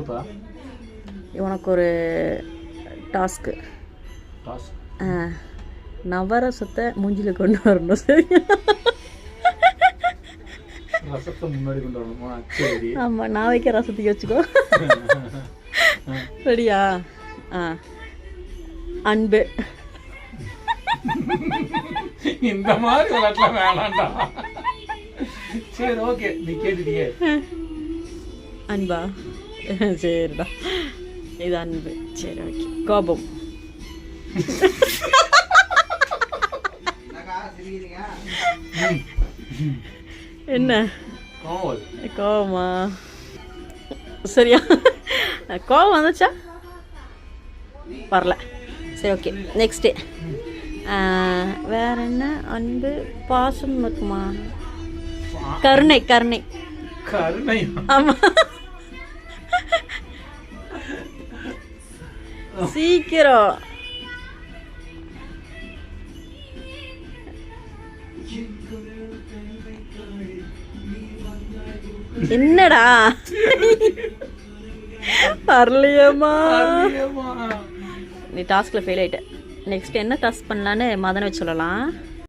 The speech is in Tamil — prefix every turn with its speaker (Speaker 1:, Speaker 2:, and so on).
Speaker 1: சொல்லுப்பா.
Speaker 2: உனக்கு ஒரு டாஸ்க்கு. நவரசத்தை மூஞ்சியில் கொண்டு வரணும். சரியா?
Speaker 1: ரசத்தை முன்னாடி கொண்டு வரணுமா? சரி.
Speaker 2: ஆமாம், நான் வைக்க ரசத்துக்கு வச்சுக்கோ. சரியா? அன்பு.
Speaker 1: இந்த மாதிரி விளையாட்டுலாம் வேணாண்டா. சரி, ஓகே, நீ கேட்டுட்டியே.
Speaker 2: அன்பா? சரிடா, இது அன்பு. சரி, ஓகே. கோபம். என்ன கோபமா? சரியா? கோபம் வந்துச்சா? வரல. சரி, ஓகே. நெக்ஸ்ட்டு வேற என்ன? அன்பு, பாசம் இருக்குமா? கருணை. கருணை.
Speaker 1: கருணை.
Speaker 2: ஆமாம், சீக்கிரம். என்னடா வரலையம்மா? நீ டாஸ்கில் ஃபெயில் ஆகிட்ட. நெக்ஸ்ட் என்ன டாஸ்க் பண்ணலான்னு மதனை வச்சு சொல்லலாம்.